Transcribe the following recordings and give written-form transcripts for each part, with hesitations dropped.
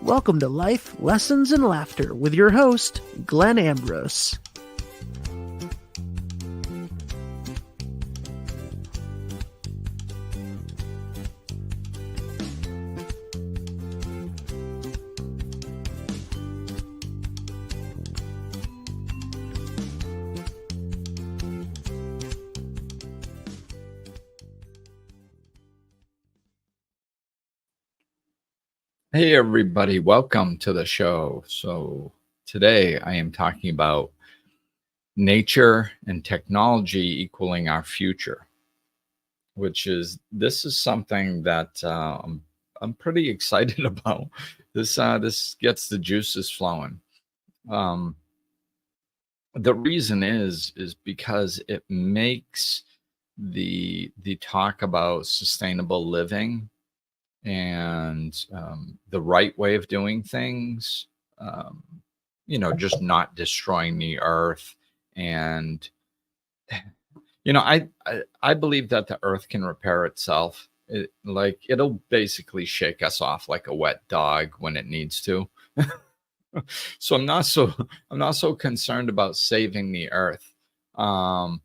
Welcome to Life, Lessons, and Laughter with your host, Glenn Ambrose. Hey everybody, welcome to the show. So today I am talking about nature and technology equaling our future, this is something that I'm pretty excited about. This gets the juices flowing. Um, the reason is because it makes the talk about sustainable living and the right way of doing things, um, just not destroying the earth. And I believe that the earth can repair itself. It'll basically shake us off like a wet dog when it needs to. So I'm not so concerned about saving the earth. um,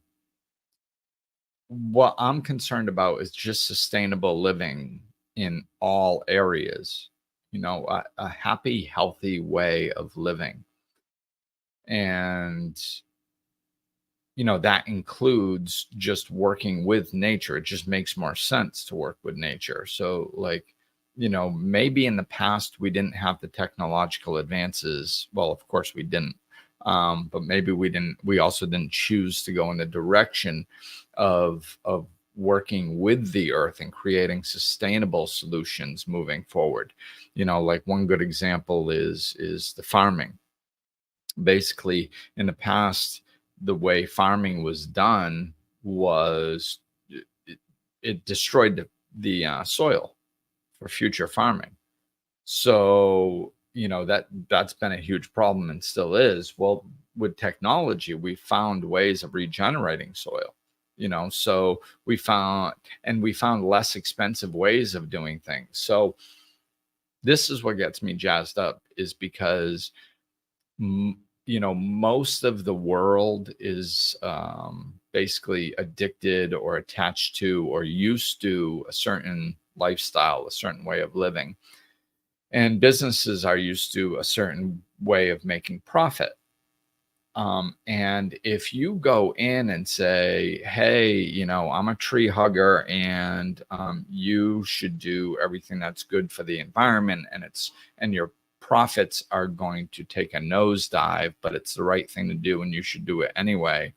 what I'm concerned about is just sustainable living in all areas, a happy, healthy way of living. And, that includes just working with nature. It just makes more sense to work with nature. So, maybe in the past we didn't have the technological advances. Well, of course we didn't. But maybe we also didn't choose to go in the direction of working with the earth and creating sustainable solutions moving forward. Like one good example is the farming. Basically, in the past, the way farming was done was it destroyed the soil for future farming. So, that's been a huge problem and still is. Well, with technology, we found ways of regenerating soil, so we found less expensive ways of doing things. So this is what gets me jazzed up, is because most of the world is basically addicted or attached to or used to a certain lifestyle, a certain way of living. And businesses are used to a certain way of making profit. And if you go in and say, hey, I'm a tree hugger, and you should do everything that's good for the environment, and your profits are going to take a nosedive, but it's the right thing to do and you should do it anyway,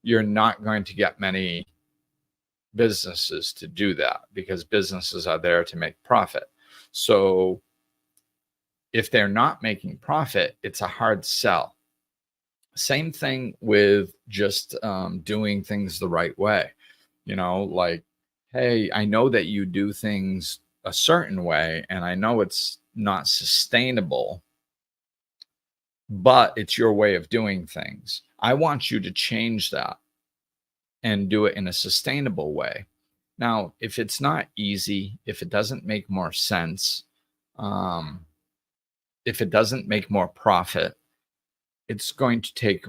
you're not going to get many businesses to do that, because businesses are there to make profit. So if they're not making profit, it's a hard sell. Same thing with just doing things the right way. Like, hey, I know that you do things a certain way, and I know it's not sustainable, but it's your way of doing things. I want you to change that and do it in a sustainable way. Now, if it's not easy, if it doesn't make more sense, if it doesn't make more profit, it's going to take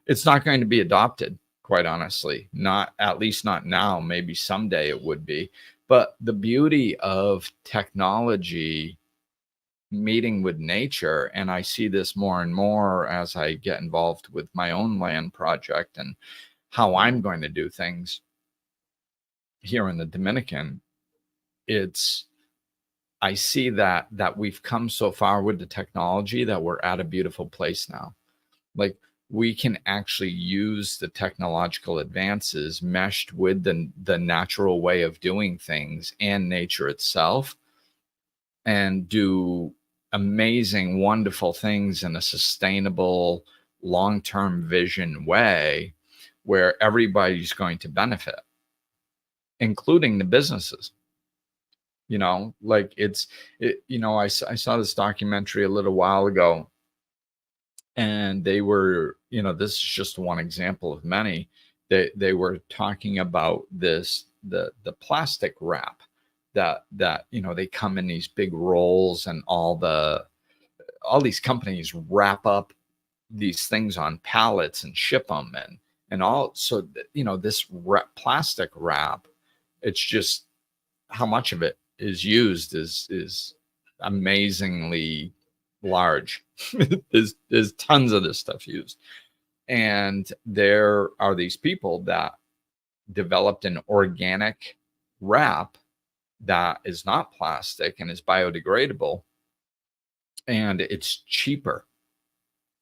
it's not going to be adopted, quite honestly. Not, at least not now. Maybe someday it would be. But the beauty of technology meeting with nature, and I see this more and more as I get involved with my own land project and how I'm going to do things here in the Dominican. I see that we've come so far with the technology that we're at a beautiful place now. Like, we can actually use the technological advances meshed with the natural way of doing things and nature itself, and do amazing, wonderful things in a sustainable, long-term vision way where everybody's going to benefit, including the businesses. I saw this documentary a little while ago, and they were, this is just one example of many. They were talking about the plastic wrap that they come in these big rolls, and all these companies wrap up these things on pallets and ship them, and all. So this plastic wrap, it's just how much of it is used is amazingly large. There's tons of this stuff used. And there are these people that developed an organic wrap that is not plastic and is biodegradable, and it's cheaper.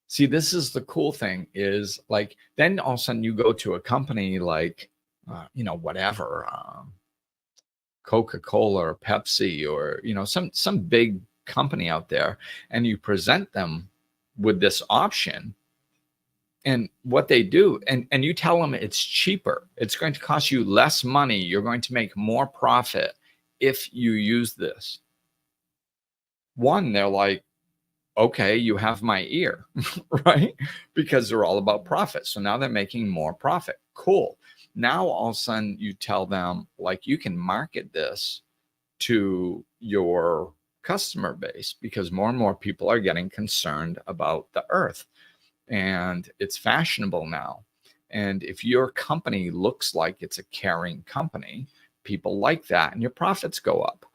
See, this is the cool thing, is like, then all of a sudden you go to a company like, whatever, Coca-Cola or Pepsi, or, some big company out there, and you present them with this option. And what they do, and you tell them it's cheaper, it's going to cost you less money, you're going to make more profit if you use this. One, they're like, okay, you have my ear, right? Because they're all about profit. So now they're making more profit. Cool. Now all of a sudden you tell them, like, you can market this to your customer base, because more and more people are getting concerned about the earth, and it's fashionable now. And if your company looks like it's a caring company, people like that, and your profits go up.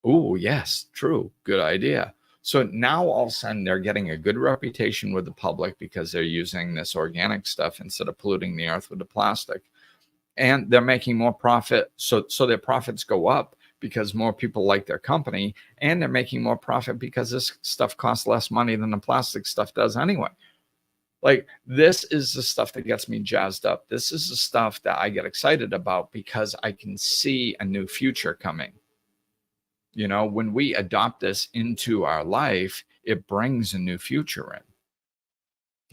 Oh, yes, true. Good idea. So now all of a sudden they're getting a good reputation with the public because they're using this organic stuff instead of polluting the earth with the plastic. And they're making more profit. So their profits go up because more people like their company, and they're making more profit because this stuff costs less money than the plastic stuff does anyway. Like, this is the stuff that gets me jazzed up. This is the stuff that I get excited about, because I can see a new future coming. When we adopt this into our life, it brings a new future in.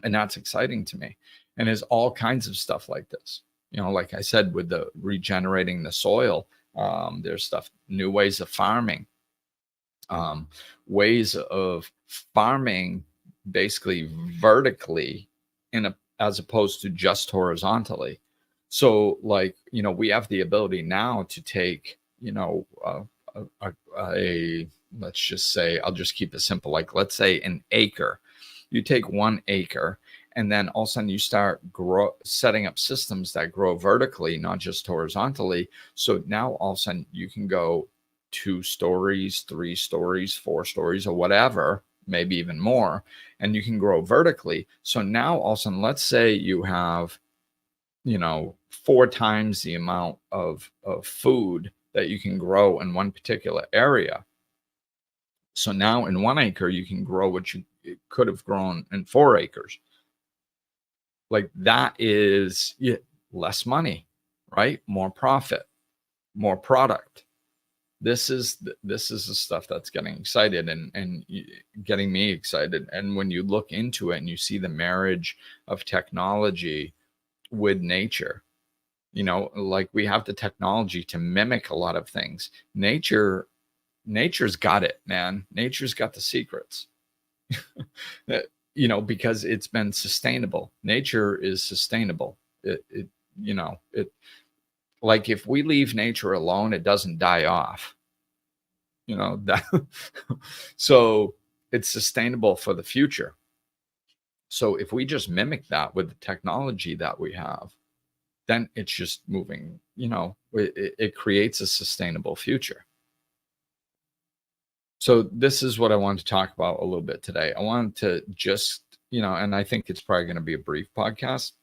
And that's exciting to me. And there's all kinds of stuff like this. Like I said, with the regenerating the soil, there's new ways of farming, basically vertically as opposed to just horizontally. So like, we have the ability now to take, let's just say, I'll just keep it simple. Like, let's say an acre. You take 1 acre, and then all of a sudden you start setting up systems that grow vertically, not just horizontally. So now all of a sudden you can go 2 stories, 3 stories, 4 stories, or whatever, maybe even more, and you can grow vertically. So now all of a sudden, let's say you have, 4 times the amount of food that you can grow in one particular area. So now in 1 acre, you can grow what you could have grown in 4 acres. Like, that is less money, right? More profit, more product. This is the stuff that's getting excited and getting me excited. And when you look into it and you see the marriage of technology with nature, like, we have the technology to mimic a lot of things. Nature's got it, man. Nature's got the secrets. Because it's been sustainable. Nature is sustainable. It like, if we leave nature alone, it doesn't die off. That. So it's sustainable for the future. So if we just mimic that with the technology that we have, then it's just moving, it creates a sustainable future. So this is what I wanted to talk about a little bit today. I wanted to just, and I think it's probably going to be a brief podcast,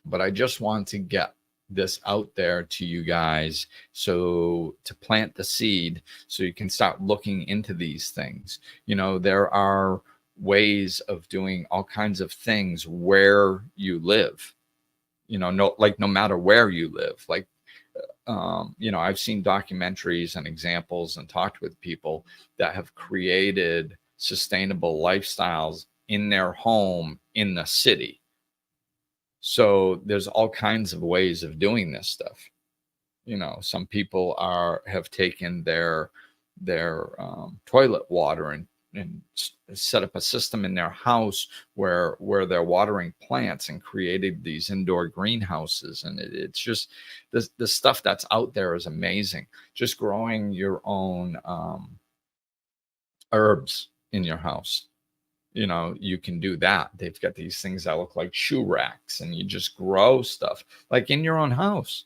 but I just want to get this out there to you guys, so to plant the seed so you can start looking into these things. There are ways of doing all kinds of things where you live, no matter where you live. Like, I've seen documentaries and examples and talked with people that have created sustainable lifestyles in their home in the city. So there's all kinds of ways of doing this stuff. Some people have taken their toilet water and set up a system in their house where they're watering plants and created these indoor greenhouses. And it's just the stuff that's out there is amazing. Just growing your own herbs in your house. You can do that. They've got these things that look like shoe racks, and you just grow stuff like in your own house.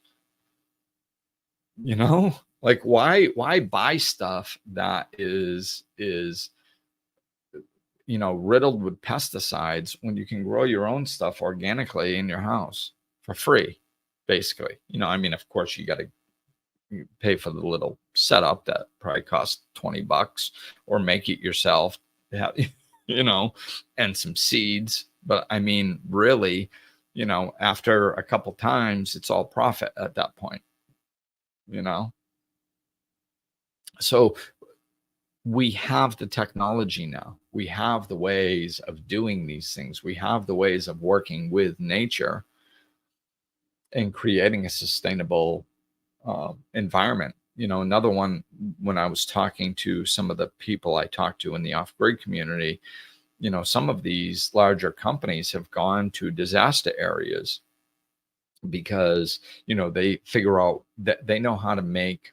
Like why buy stuff that is riddled with pesticides when you can grow your own stuff organically in your house for free, basically. Of course you got to pay for the little setup that probably costs $20, or make it yourself, and some seeds. But really, after a couple times, it's all profit at that point. So we have the technology now. We have the ways of doing these things. We have the ways of working with nature and creating a sustainable environment. Another one, when I was talking to some of the people I talked to in the off-grid community, some of these larger companies have gone to disaster areas because, they figure out that they know how to make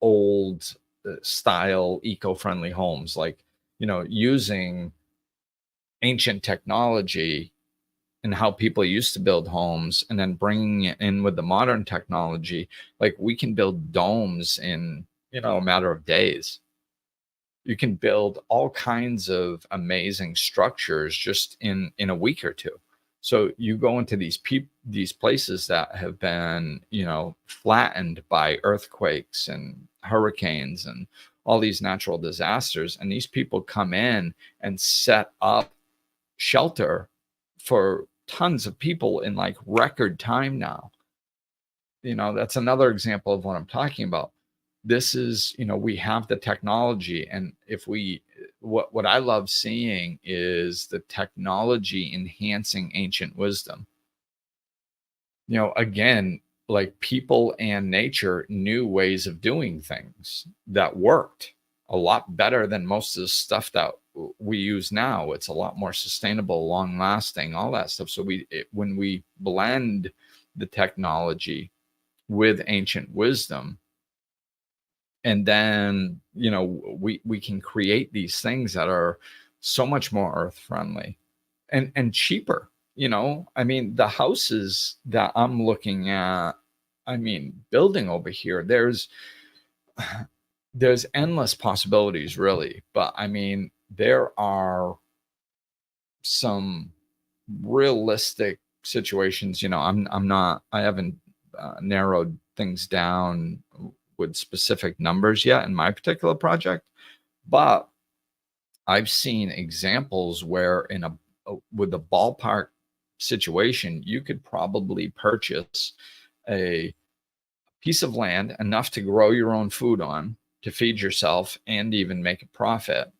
old style eco-friendly homes, like, using ancient technology and how people used to build homes, and then bringing it in with the modern technology. Like, we can build domes in, a matter of days. You can build all kinds of amazing structures just in a week or two. So you go into these places that have been, flattened by earthquakes and hurricanes and all these natural disasters, and these people come in and set up shelter for tons of people in like record time now. That's another example of what I'm talking about. This is, we have the technology, and what I love seeing is the technology enhancing ancient wisdom. Again, like, people and nature knew ways of doing things that worked a lot better than most of the stuff that we use now. It's a lot more sustainable, long lasting, all that stuff. So when we blend the technology with ancient wisdom, and then, we can create these things that are so much more earth friendly and cheaper. The houses that I'm looking at, building over here, there's endless possibilities, really. But there are some realistic situations. I haven't narrowed things down with specific numbers yet in my particular project, but I've seen examples where with a ballpark situation, you could probably purchase a piece of land enough to grow your own food on, to feed yourself, and even make a profit,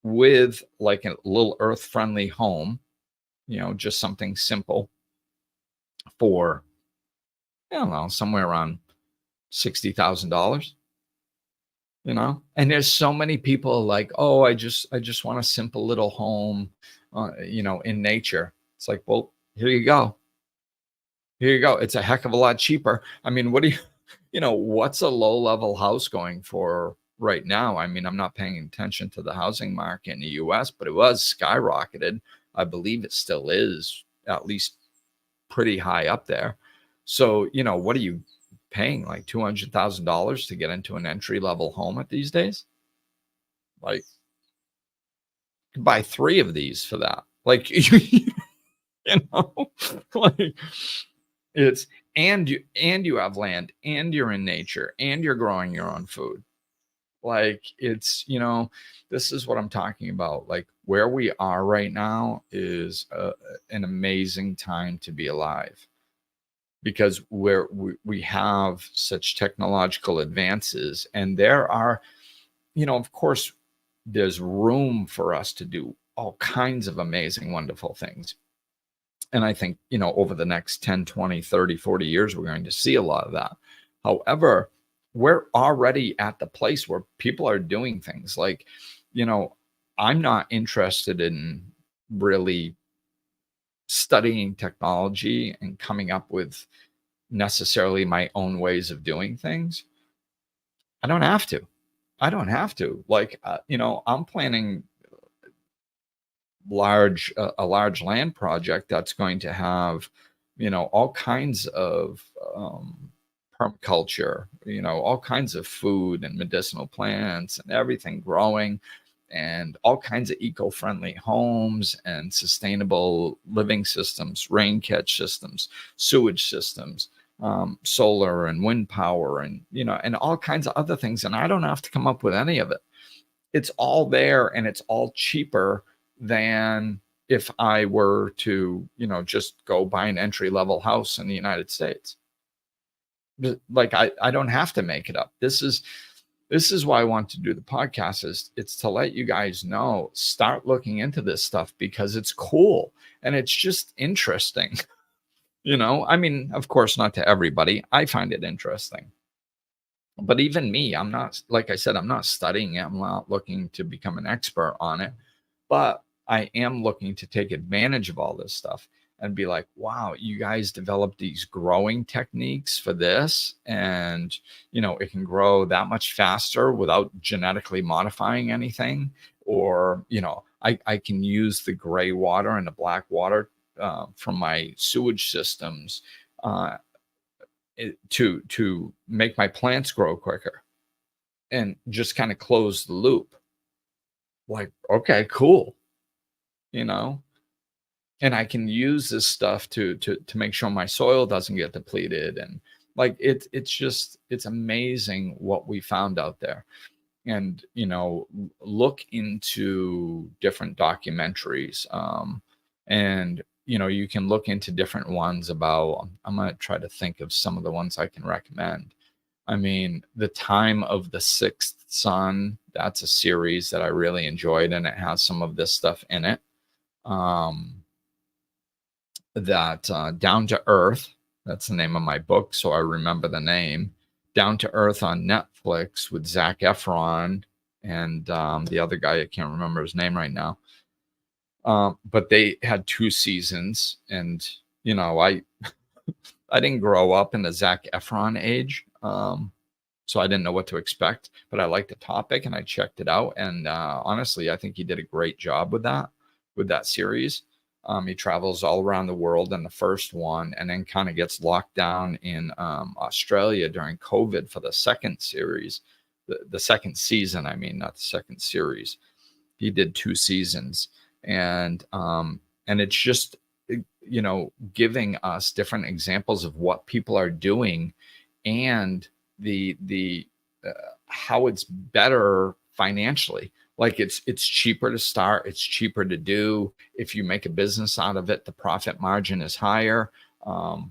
with like a little earth friendly home, just something simple, for, I don't know, somewhere around $60,000. And there's so many people like, oh, I just want a simple little home, in nature. It's like, well, here you go. It's a heck of a lot cheaper. What do what's a low level house going for right now? I'm not paying attention to the housing market in the US, but it was skyrocketed. I believe it still is, at least pretty high up there. So, what are you paying, like $200,000 to get into an entry level home at these days? Like, you can buy 3 of these for that. Like, like, it's, and you have land, and you're in nature, and you're growing your own food. Like, it's, this is what I'm talking about. Like, where we are right now is an amazing time to be alive, because we have such technological advances, and there are, of course, there's room for us to do all kinds of amazing, wonderful things. And I think, over the next 10, 20, 30, 40 years, we're going to see a lot of that. However, we're already at the place where people are doing things like, I'm not interested in really studying technology and coming up with necessarily my own ways of doing things. I don't have to. I don't have to. Like, I'm planning a large land project that's going to have, all kinds of permaculture, all kinds of food and medicinal plants and everything growing, and all kinds of eco-friendly homes and sustainable living systems, rain catch systems, sewage systems, solar and wind power, and and all kinds of other things. And I don't have to come up with any of it. It's all there, and it's all cheaper than if I were to, just go buy an entry level house in the United States. Like, I don't have to make it up. This is why I want to do the podcast. It's to let you guys know, start looking into this stuff, because it's cool and it's just interesting. I mean, of course, not to everybody. I find it interesting. But even me, I'm not, like I said, I'm not studying it. I'm not looking to become an expert on it, but I am looking to take advantage of all this stuff and be like, wow, you guys developed these growing techniques for this. And, it can grow that much faster without genetically modifying anything. Or, I can use the gray water and the black water from my sewage systems to make my plants grow quicker, and just kind of close the loop. Like, okay, cool. And I can use this stuff to make sure my soil doesn't get depleted. And like, it's amazing what we found out there. And look into different documentaries, and you can look into different ones about, I'm going to try to think of some of the ones I can recommend. I mean, The Time of the Sixth Sun, that's a series that I really enjoyed, and it has some of this stuff in it. Down to Earth, that's the name of my book, so I remember the name. Down to Earth on Netflix with Zac Efron and the other guy, I can't remember his name right now. But they had 2 seasons, and I I didn't grow up in the Zac Efron age, so I didn't know what to expect. But I liked the topic, and I checked it out. And honestly, I think he did a great job with that series. He travels all around the world in the first one, and then kind of gets locked down in Australia during COVID for the second series, the second season. I mean, not the second series. He did 2 seasons, and it's just giving us different examples of what people are doing, and the how it's better financially. Like, it's cheaper to start, it's cheaper to do. If you make a business out of it, the profit margin is higher. Or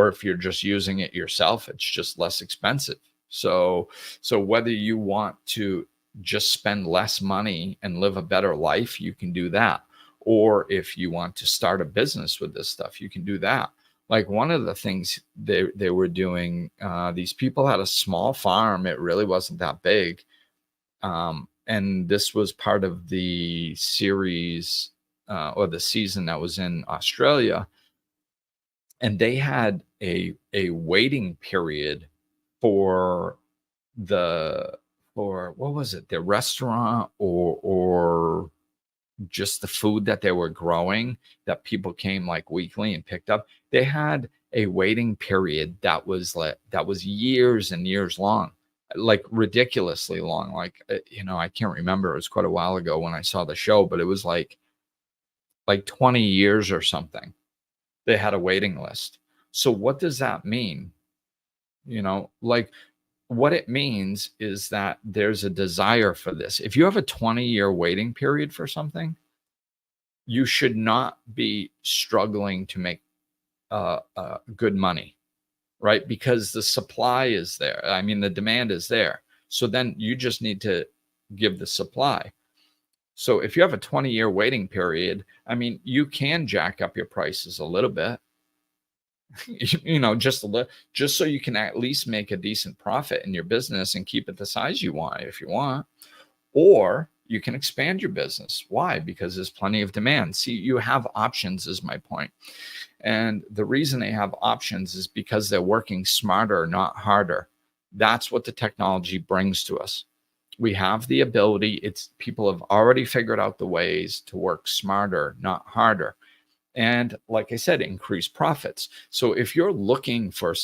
if you're just using it yourself, it's just less expensive. So whether you want to just spend less money and live a better life, you can do that. Or if you want to start a business with this stuff, you can do that. Like, one of the things they were doing, these people had a small farm. It really wasn't that big. And this was part of the series or the season that was in Australia. And they had a waiting period for what was it, the restaurant or just the food that they were growing, that people came like weekly and picked up. They had a waiting period that was years and years long, like ridiculously long. Like, I can't remember. It was quite a while ago when I saw the show, but it was like 20 years or something. They had a waiting list. So what does that mean? Like, what it means is that there's a desire for this. If you have a 20-year waiting period for something, you should not be struggling to make good money, right? Because the supply is there. I mean, the demand is there. So then you just need to give the supply. So if you have a 20-year waiting period, I mean, you can jack up your prices a little bit. Just so you can at least make a decent profit in your business and keep it the size you want, if you want. or you can expand your business. Why? Because there's plenty of demand. See, you have options is my point. And the reason they have options is because they're working smarter, not harder. That's what the technology brings to us. We have the ability, people have already figured out the ways to work smarter, not harder. And like I said, increase profits. So if you're looking for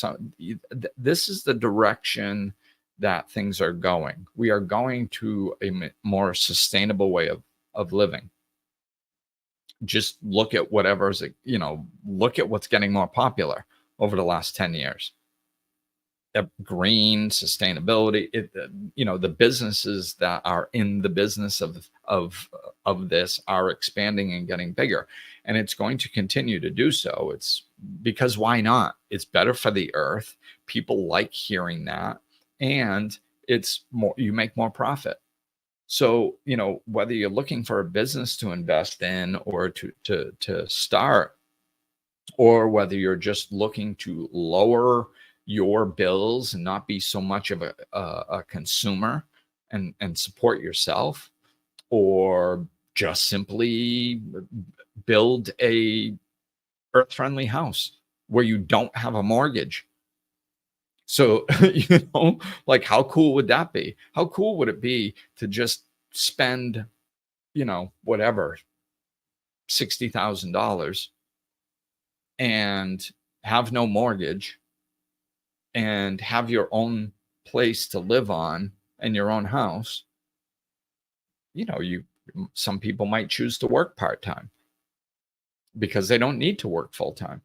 this is the direction that things are going. We are going to a more sustainable way of living. Just look at whatever's, look at what's getting more popular over the last 10 years. Green, sustainability, the businesses that are in the business of this are expanding and getting bigger, and it's going to continue to do so. It's because why not? It's better for the earth. People like hearing that, and it's more, you make more profit. So, whether you're looking for a business to invest in or to start, or whether you're just looking to lower your bills and not be so much of a consumer and support yourself, or just simply build a earth-friendly house where you don't have a mortgage. So, like, how cool would that be? How cool would it be to just spend, whatever, $60,000 and have no mortgage and have your own place to live on and your own house? Some people might choose to work part-time because they don't need to work full-time.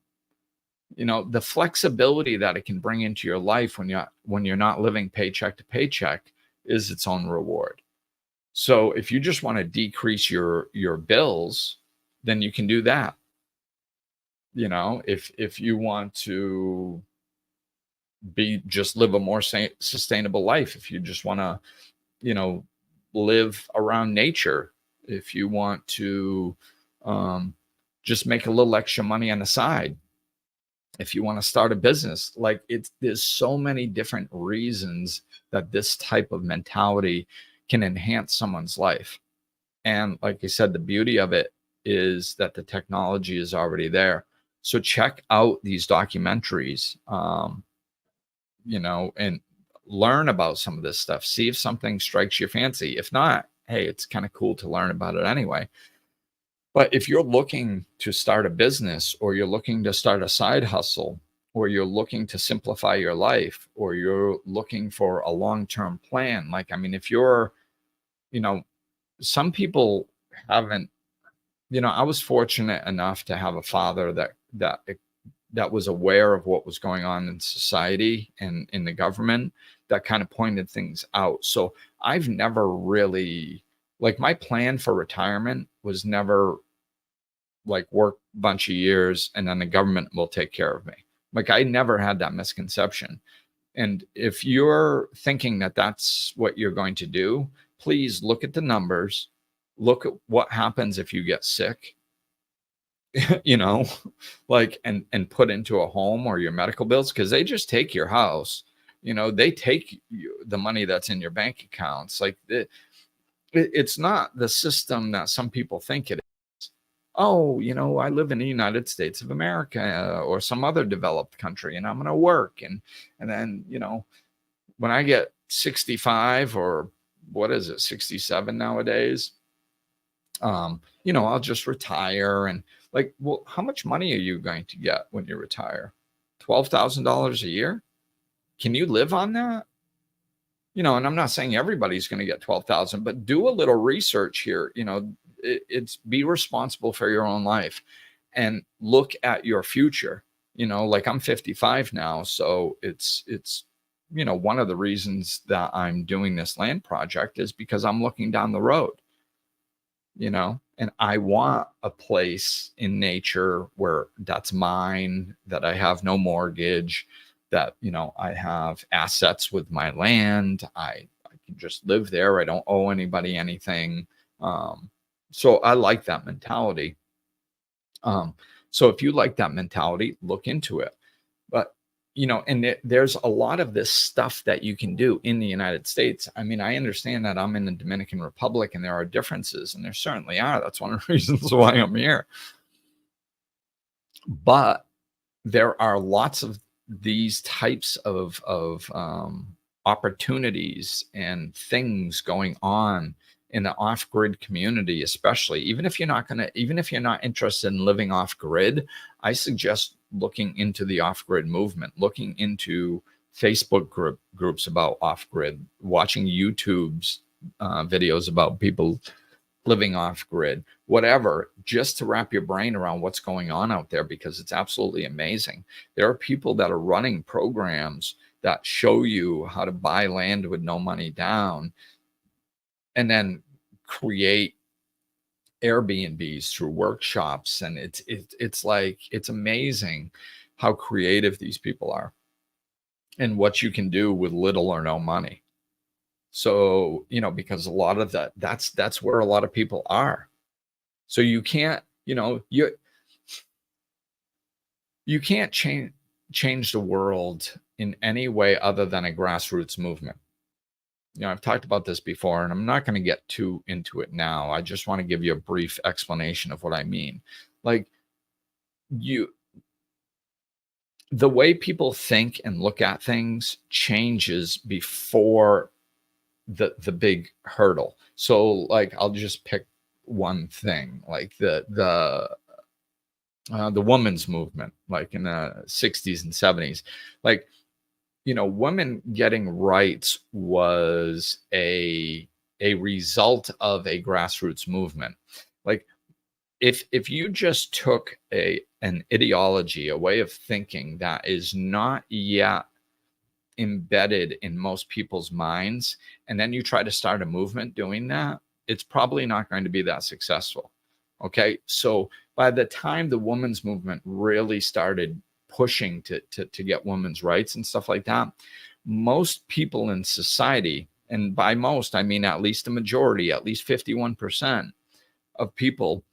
The flexibility that it can bring into your life when you're not living paycheck to paycheck is its own reward. So if you just want to decrease your bills, then you can do that. If you want to just live a more sustainable life, if you just want to, live around nature, if you want to just make a little extra money on the side, if you want to start a business, like there's so many different reasons that this type of mentality can enhance someone's life. And like I said, the beauty of it is that the technology is already there. So check out these documentaries, and learn about some of this stuff. See if something strikes your fancy. If not, hey, it's kind of cool to learn about it anyway. But if you're looking to start a business, or you're looking to start a side hustle, or you're looking to simplify your life, or you're looking for a long-term plan, if you're, some people haven't, I was fortunate enough to have a father that was aware of what was going on in society and in the government, that kind of pointed things out. So I've never really, my plan for retirement was never work a bunch of years and then the government will take care of me. I never had that misconception. And if you're thinking that that's what you're going to do, please look at the numbers, look at what happens if you get sick, and put into a home or your medical bills, because they just take your house. They take the money that's in your bank accounts. It's not the system that some people think it is. Oh, I live in the United States of America or some other developed country, and I'm going to work. And then, when I get 65, or what is it, 67 nowadays, I'll just retire. And well, how much money are you going to get when you retire? $12,000 a year? Can you live on that? And I'm not saying everybody's going to get 12,000, but do a little research here. It's be responsible for your own life and look at your future. I'm 55 now. So it's, one of the reasons that I'm doing this land project is because I'm looking down the road, and I want a place in nature where that's mine, that I have no mortgage, that, I have assets with my land. I can just live there. I don't owe anybody anything. So I like that mentality. So if you like that mentality, look into it. But there's a lot of this stuff that you can do in the United States. I mean, I understand that I'm in the Dominican Republic and there are differences, and there certainly are. That's one of the reasons why I'm here. But there are lots of these types of opportunities and things going on in the off-grid community, especially. Even if you're not interested in living off-grid, I suggest looking into the off-grid movement, looking into Facebook groups about off-grid, watching YouTube's videos about people living off-grid, whatever, just to wrap your brain around what's going on out there, because it's absolutely amazing. There are people that are running programs that show you how to buy land with no money down and then create Airbnbs through workshops. And it's amazing how creative these people are and what you can do with little or no money. So, because a lot of that's where a lot of people are. So you can't, you can't change the world in any way other than a grassroots movement. I've talked about this before, and I'm not going to get too into it now. I just want to give you a brief explanation of what I mean. Like, the way people think and look at things changes before the big hurdle. So, like, I'll just pick one thing, like the women's movement, like in the 60s and 70s. Like, women getting rights was a result of a grassroots movement. Like, if you just took an ideology, a way of thinking that is not yet embedded in most people's minds, and then you try to start a movement doing that, it's probably not going to be that successful. Okay, so by the time the women's movement really started pushing to get women's rights and stuff like that, most people in society, and by most I mean at least a majority, at least 51% of people,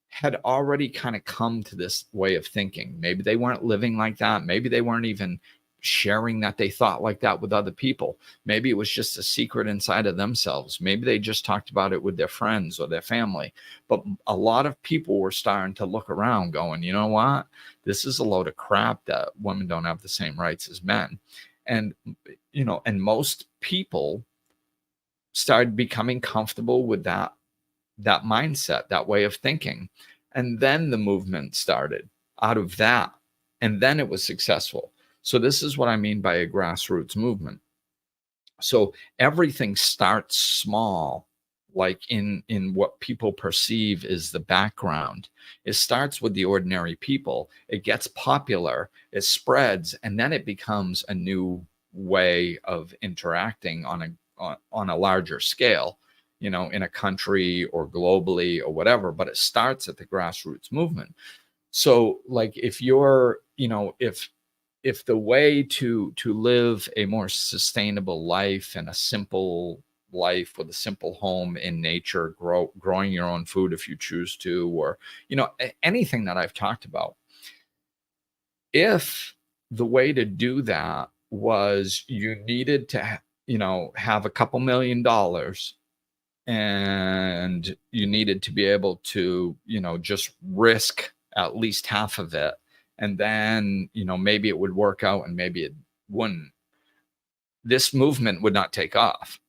had already kind of come to this way of thinking. Maybe they weren't living like that. Maybe they weren't even sharing that they thought like that with other people. Maybe it was just a secret inside of themselves. Maybe they just talked about it with their friends or their family. But a lot of people were starting to look around going, you know what? This is a load of crap that women don't have the same rights as men. And, and most people started becoming comfortable with that mindset, that way of thinking. And then the movement started out of that. And then it was successful. So this is what I mean by a grassroots movement. So everything starts small, like in what people perceive is the background. It starts with the ordinary people. It gets popular, it spreads, and then it becomes a new way of interacting on a larger scale, in a country or globally or whatever. But it starts at the grassroots movement. So, like, if you're, if the way to live a more sustainable life and a simple life with a simple home in nature, growing your own food if you choose to, or anything that I've talked about, if the way to do that was you needed to have a couple $1,000,000 and you needed to be able to just risk at least half of it, and then, maybe it would work out and maybe it wouldn't, this movement would not take off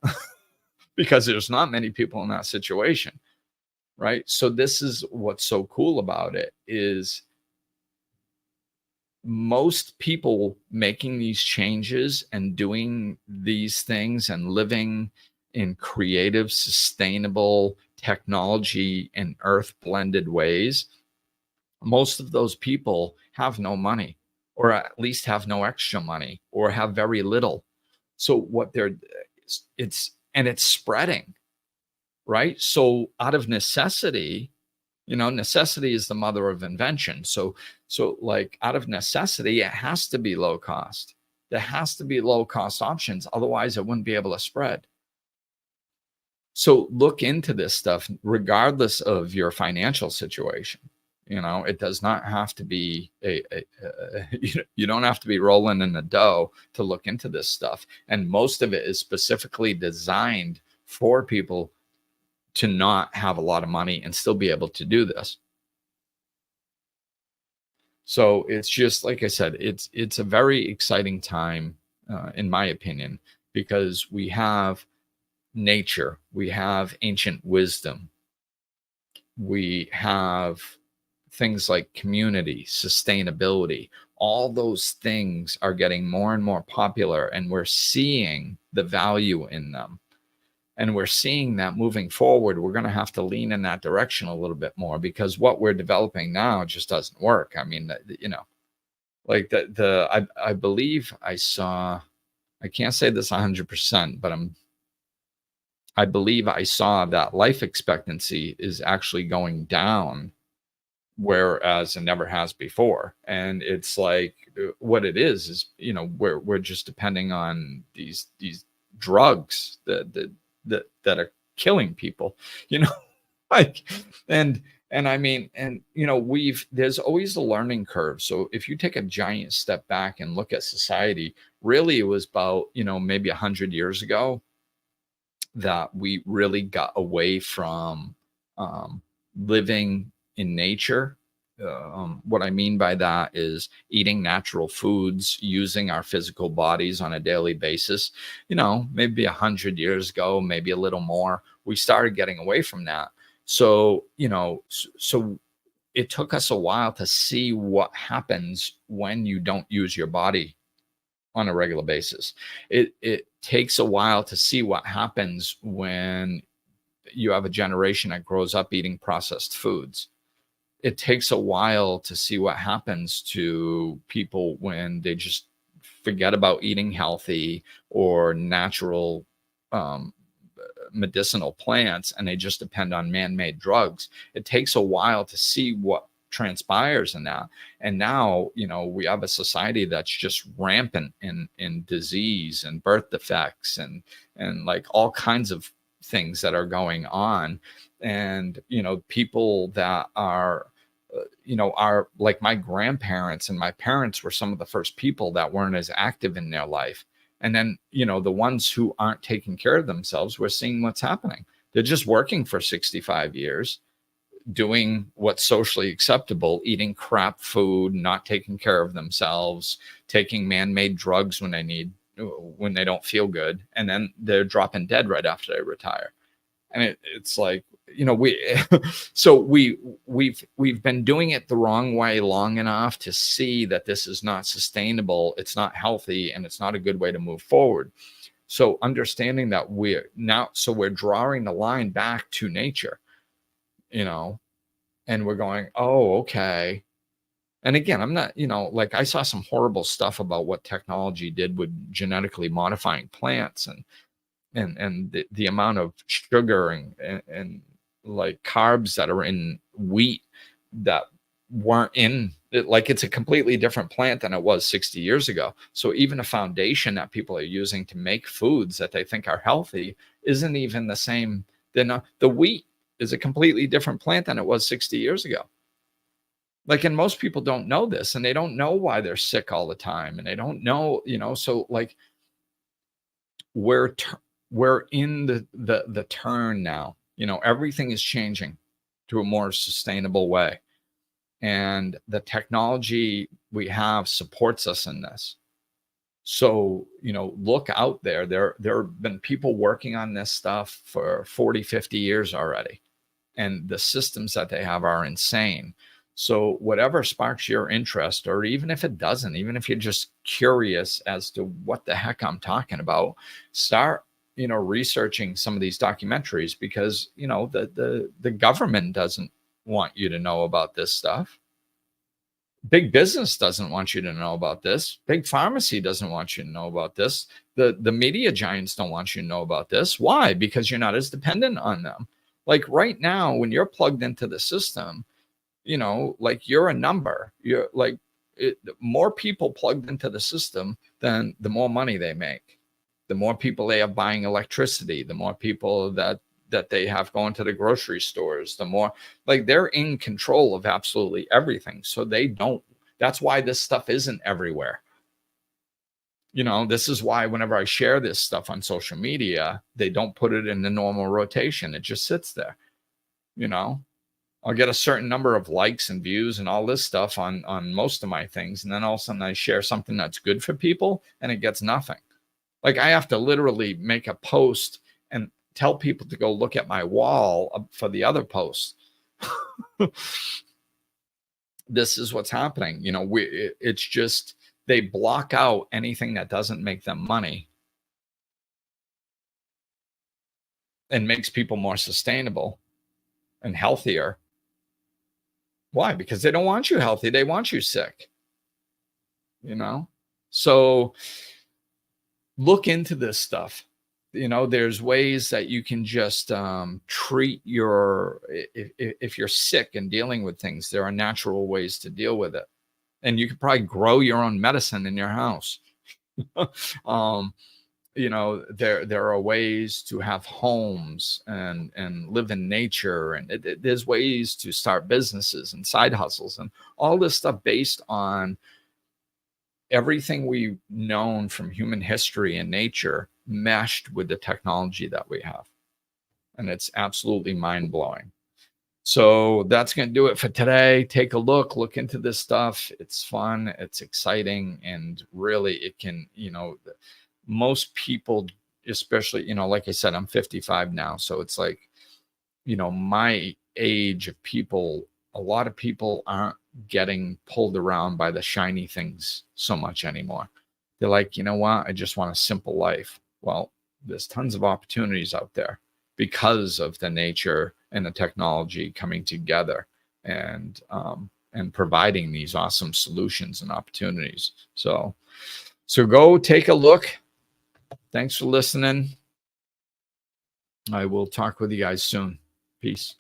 because there's not many people in that situation, right? So this is what's so cool about it, is most people making these changes and doing these things and living in creative, sustainable, technology and earth blended ways, most of those people have no money, or at least have no extra money, or have very little. So what it's spreading, right? So out of necessity, necessity is the mother of invention. So like, out of necessity, it has to be low cost. There has to be low cost options. Otherwise it wouldn't be able to spread. So look into this stuff regardless of your financial situation. It does not have to be you don't have to be rolling in the dough to look into this stuff. And most of it is specifically designed for people to not have a lot of money and still be able to do this. So it's just, like I said, it's a very exciting time, in my opinion, because we have nature, we have ancient wisdom, we have things like community, sustainability. All those things are getting more and more popular, and we're seeing the value in them. And we're seeing that moving forward, we're going to have to lean in that direction a little bit more, because what we're developing now just doesn't work. I mean, like I believe I saw, I can't say this 100%, but I believe I saw that life expectancy is actually going down, whereas it never has before. And it's like, what it is, we're just depending on these drugs that are killing people, you know, like, and I mean, and there's always a learning curve. So if you take a giant step back and look at society, really it was about, maybe 100 years ago that we really got away from living in nature. What I mean by that is eating natural foods, using our physical bodies on a daily basis. Maybe 100 years ago, maybe a little more, we started getting away from that. So, so it took us a while to see what happens when you don't use your body on a regular basis. It takes a while to see what happens when you have a generation that grows up eating processed foods. It takes a while to see what happens to people when they just forget about eating healthy or natural medicinal plants, and they just depend on man-made drugs. It takes a while to see what transpires in that. And now, we have a society that's just rampant in disease and birth defects and like all kinds of things that are going on. And people that are are like my grandparents and my parents were some of the first people that weren't as active in their life. And then, the ones who aren't taking care of themselves, we're seeing what's happening. They're just working for 65 years, doing what's socially acceptable, eating crap food, not taking care of themselves, taking man-made drugs when they don't feel good. And then they're dropping dead right after they retire. And it's like, we've been doing it the wrong way long enough to see that this is not sustainable, it's not healthy, and it's not a good way to move forward. So understanding that we're drawing the line back to nature, and we're going, oh, okay. And again, I'm not, like I saw some horrible stuff about what technology did with genetically modifying plants and the amount of sugar and like carbs that are in wheat that weren't in it. Like, it's a completely different plant than it was 60 years ago. So even a foundation that people are using to make foods that they think are healthy isn't even the same. The wheat is a completely different plant than it was 60 years ago. Like, and most people don't know this, and they don't know why they're sick all the time, and they don't know, so like we're in the turn now. Everything is changing to a more sustainable way, and the technology we have supports us in this. So, look out there. There have been people working on this stuff for 40, 50 years already, and the systems that they have are insane. So whatever sparks your interest, or even if it doesn't, even if you're just curious as to what the heck I'm talking about, start, researching some of these documentaries, because, the government doesn't want you to know about this stuff. Big business doesn't want you to know about this. Big pharmacy doesn't want you to know about this. The media giants don't want you to know about this. Why? Because you're not as dependent on them. Like right now, when you're plugged into the system, like you're a number. You're like more people plugged into the system, then the more money they make. The more people they have buying electricity, the more people that that they have going to the grocery stores, the more like they're in control of absolutely everything. So that's why this stuff isn't everywhere. This is why whenever I share this stuff on social media, they don't put it in the normal rotation. It just sits there. I'll get a certain number of likes and views and all this stuff on most of my things. And then all of a sudden I share something that's good for people and it gets nothing. Like I have to literally make a post and tell people to go look at my wall for the other posts. This is what's happening. It's just, they block out anything that doesn't make them money and makes people more sustainable and healthier. Why? Because they don't want you healthy. They want you sick. So look into this stuff. There's ways that you can just treat if you're sick and dealing with things, there are natural ways to deal with it. And you could probably grow your own medicine in your house. There are ways to have homes and live in nature. And there's ways to start businesses and side hustles and all this stuff based on everything we've known from human history and nature meshed with the technology that we have. And it's absolutely mind-blowing. So that's going to do it for today. Take a look into this stuff. It's fun. It's exciting. And really it can, most people, especially, like I said, I'm 55 now. So it's like, my age of people, a lot of people aren't getting pulled around by the shiny things so much anymore. They're like, you know what? I just want a simple life. Well, there's tons of opportunities out there because of the nature and the technology coming together and providing these awesome solutions and opportunities. So go take a look. Thanks for listening. I will talk with you guys soon. Peace.